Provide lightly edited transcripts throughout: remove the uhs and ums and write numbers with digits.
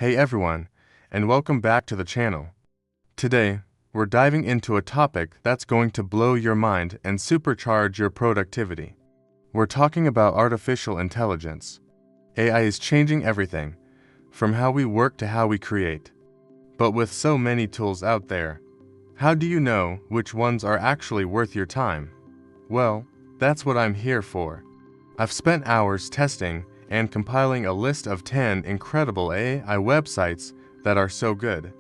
Hey everyone, and welcome back to the channel. Today, we're diving into a topic that's going to blow your mind and supercharge your productivity. We're talking about artificial intelligence. AI is changing everything, from how we work to how we create. But with so many tools out there, how do you know which ones are actually worth your time? Well, that's what I'm here for. I've spent hours testing and compiling a list of 10 incredible AI websites that are so good,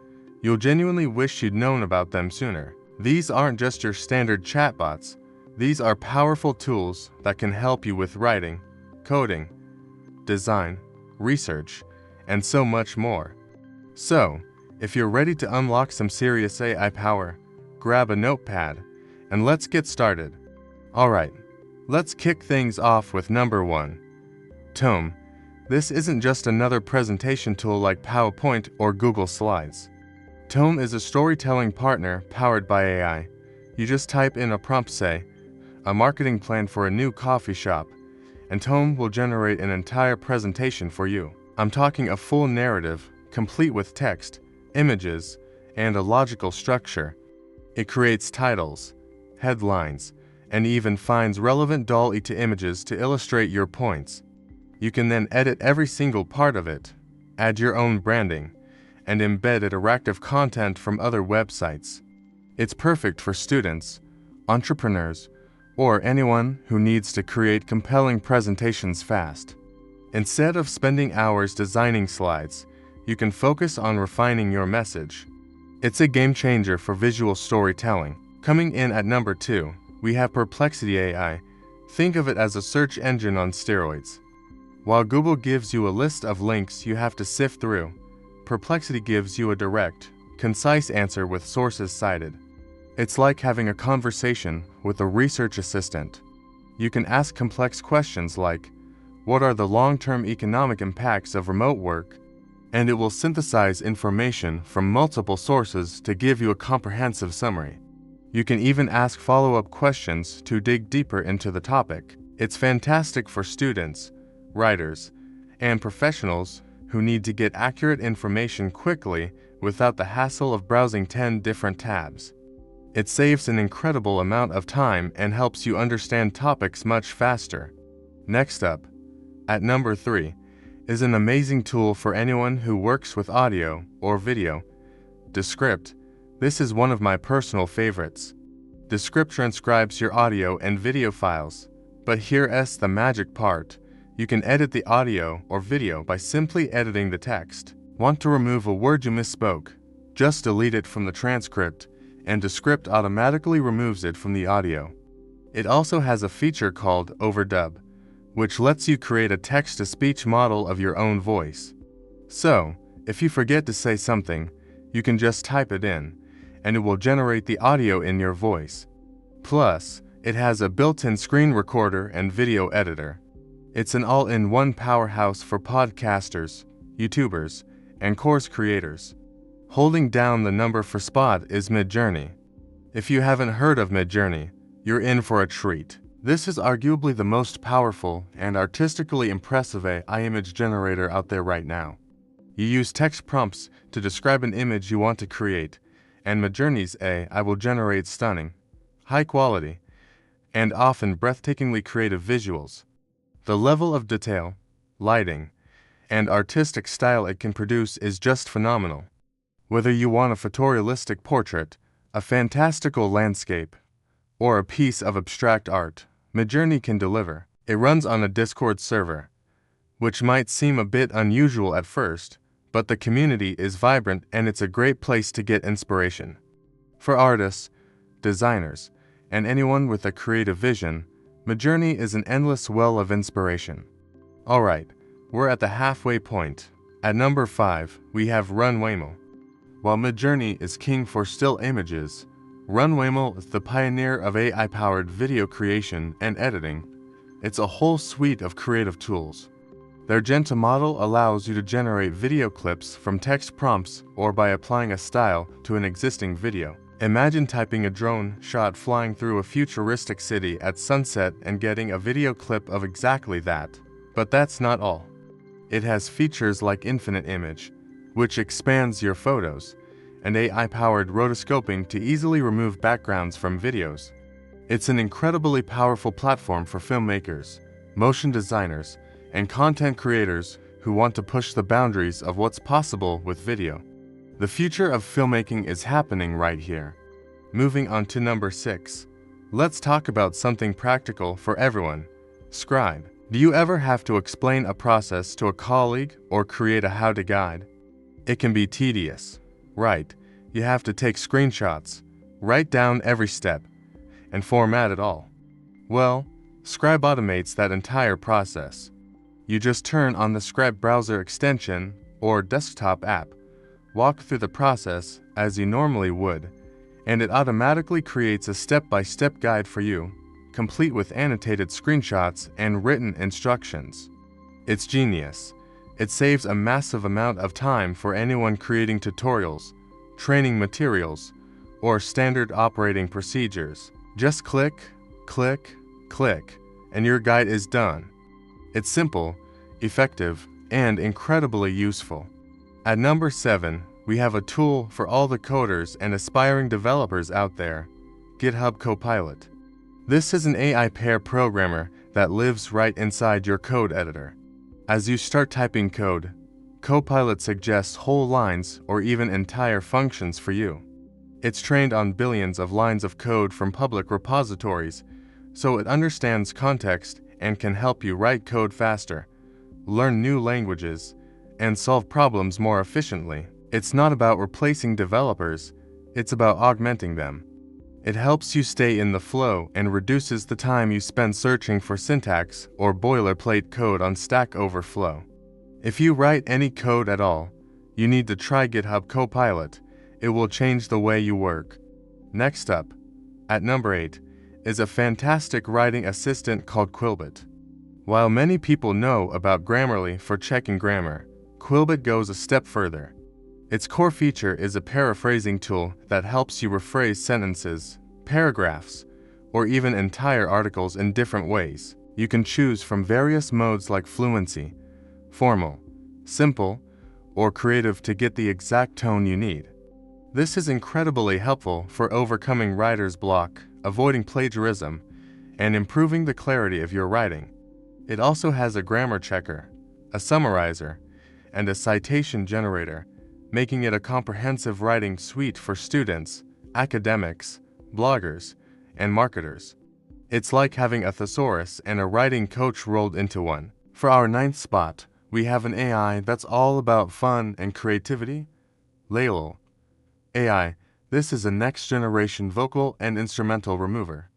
you'll genuinely wish you'd known about them sooner. These aren't just your standard chatbots. These are powerful tools that can help you with writing, coding, design, research, and so much more. So, if you're ready to unlock some serious AI power, grab a notepad, and let's get started. Alright, let's kick things off with number 1. Tome. This isn't just another presentation tool like PowerPoint or Google Slides. Tome is a storytelling partner powered by AI. You just type in a prompt, say, a marketing plan for a new coffee shop, and Tome will generate an entire presentation for you. I'm talking a full narrative, complete with text, images, and a logical structure. It creates titles, headlines, and even finds relevant DALL-E to images to illustrate your points. You can then edit every single part of it, add your own branding, and embed interactive content from other websites. It's perfect for students, entrepreneurs, or anyone who needs to create compelling presentations fast. Instead of spending hours designing slides, you can focus on refining your message. It's a game changer for visual storytelling. Coming in at number 2, we have Perplexity AI. Think of it as a search engine on steroids. While Google gives you a list of links you have to sift through, Perplexity gives you a direct, concise answer with sources cited. It's like having a conversation with a research assistant. You can ask complex questions like, what are the long-term economic impacts of remote work? And it will synthesize information from multiple sources to give you a comprehensive summary. You can even ask follow-up questions to dig deeper into the topic. It's fantastic for students, writers, and professionals who need to get accurate information quickly without the hassle of browsing 10 different tabs. It saves an incredible amount of time and helps you understand topics much faster. Next up, at number 3, is an amazing tool for anyone who works with audio or video. Descript. This is one of my personal favorites. Descript transcribes your audio and video files, but here's the magic part. You can edit the audio or video by simply editing the text. Want to remove a word you misspoke? Just delete it from the transcript, and Descript automatically removes it from the audio. It also has a feature called Overdub, which lets you create a text-to-speech model of your own voice. So, if you forget to say something, you can just type it in, and it will generate the audio in your voice. Plus, it has a built-in screen recorder and video editor. It's an all-in-one powerhouse for podcasters, YouTubers, and course creators. Holding down the number for Spot is Midjourney. If you haven't heard of Midjourney, you're in for a treat. This is arguably the most powerful and artistically impressive AI image generator out there right now. You use text prompts to describe an image you want to create, and Midjourney's AI will generate stunning, high-quality, and often breathtakingly creative visuals. The level of detail, lighting, and artistic style it can produce is just phenomenal. Whether you want a photorealistic portrait, a fantastical landscape, or a piece of abstract art, Midjourney can deliver. It runs on a Discord server, which might seem a bit unusual at first, but the community is vibrant and it's a great place to get inspiration. For artists, designers, and anyone with a creative vision, Midjourney is an endless well of inspiration. Alright, we're at the halfway point. At number 5, we have Runwaymo. While Midjourney is king for still images, Runwaymo is the pioneer of AI-powered video creation and editing. It's a whole suite of creative tools. Their Genta model allows you to generate video clips from text prompts or by applying a style to an existing video. Imagine typing a drone shot flying through a futuristic city at sunset and getting a video clip of exactly that. But that's not all. It has features like infinite image, which expands your photos, and AI-powered rotoscoping to easily remove backgrounds from videos. It's an incredibly powerful platform for filmmakers, motion designers, and content creators who want to push the boundaries of what's possible with video. The future of filmmaking is happening right here. Moving on to number 6. Let's talk about something practical for everyone. Scribe. Do you ever have to explain a process to a colleague or create a how-to guide? It can be tedious, right? You have to take screenshots, write down every step, and format it all. Well, Scribe automates that entire process. You just turn on the Scribe browser extension or desktop app, walk through the process as you normally would, and it automatically creates a step-by-step guide for you, complete with annotated screenshots and written instructions. It's genius. It saves a massive amount of time for anyone creating tutorials, training materials, or standard operating procedures. Just click, click, click, and your guide is done. It's simple, effective, and incredibly useful. At number 7, we have a tool for all the coders and aspiring developers out there, GitHub Copilot. This is an AI pair programmer that lives right inside your code editor. As you start typing code, Copilot suggests whole lines or even entire functions for you. It's trained on billions of lines of code from public repositories, so it understands context and can help you write code faster, learn new languages, and solve problems more efficiently. It's not about replacing developers, it's about augmenting them. It helps you stay in the flow and reduces the time you spend searching for syntax or boilerplate code on Stack Overflow. If you write any code at all, you need to try GitHub Copilot. It will change the way you work. Next up, at number 8, is a fantastic writing assistant called Quillbit. While many people know about Grammarly for checking grammar, Quillbit goes a step further. Its core feature is a paraphrasing tool that helps you rephrase sentences, paragraphs, or even entire articles in different ways. You can choose from various modes like fluency, formal, simple, or creative to get the exact tone you need. This is incredibly helpful for overcoming writer's block, avoiding plagiarism, and improving the clarity of your writing. It also has a grammar checker, a summarizer, and a citation generator, making it a comprehensive writing suite for students, academics, bloggers, and marketers. It's like having a thesaurus and a writing coach rolled into one. For our 9th spot, we have an AI that's all about fun and creativity, Laylo. AI, this is a next-generation vocal and instrumental remover.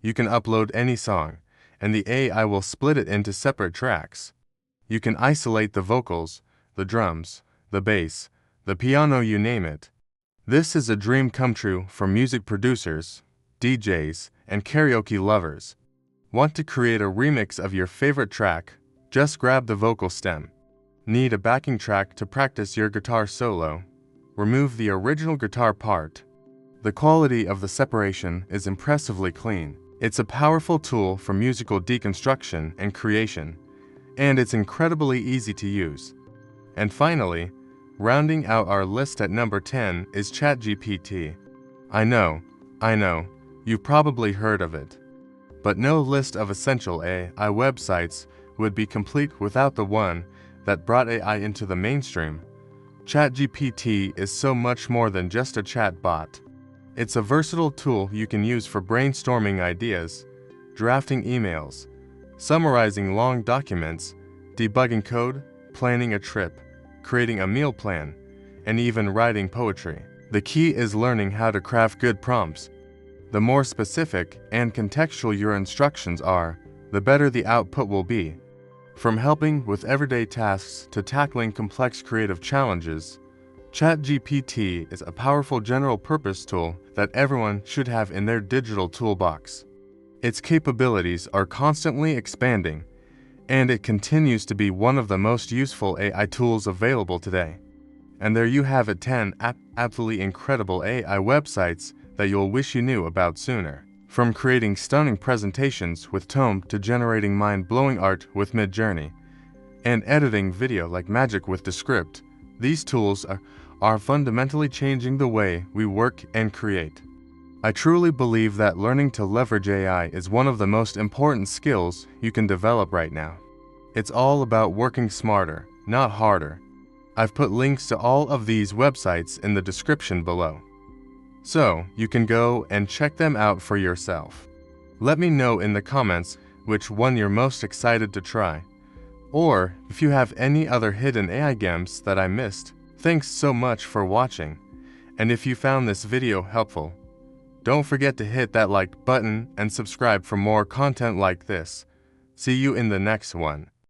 You can upload any song, and the AI will split it into separate tracks. You can isolate the vocals, the drums, the bass, the piano, you name it. This is a dream come true for music producers, DJs, and karaoke lovers. Want to create a remix of your favorite track? Just grab the vocal stem. Need a backing track to practice your guitar solo? Remove the original guitar part. The quality of the separation is impressively clean. It's a powerful tool for musical deconstruction and creation, and it's incredibly easy to use. And finally, rounding out our list at number 10 is ChatGPT. I know, you've probably heard of it. But no list of essential AI websites would be complete without the one that brought AI into the mainstream. ChatGPT is so much more than just a chat bot. It's a versatile tool you can use for brainstorming ideas, drafting emails, summarizing long documents, debugging code, planning a trip, creating a meal plan, and even writing poetry. The key is learning how to craft good prompts. The more specific and contextual your instructions are, the better the output will be. From helping with everyday tasks to tackling complex creative challenges, ChatGPT is a powerful general-purpose tool that everyone should have in their digital toolbox. Its capabilities are constantly expanding, and it continues to be one of the most useful AI tools available today. And there you have it, 10 absolutely incredible AI websites that you'll wish you knew about sooner. From creating stunning presentations with Tome to generating mind-blowing art with Midjourney, and editing video like magic with Descript, These tools are fundamentally changing the way we work and create. I truly believe that learning to leverage AI is one of the most important skills you can develop right now. It's all about working smarter, not harder. I've put links to all of these websites in the description below, so you can go and check them out for yourself. Let me know in the comments which one you're most excited to try, or if you have any other hidden AI gems that I missed. Thanks so much for watching, and if you found this video helpful, don't forget to hit that like button and subscribe for more content like this. See you in the next one.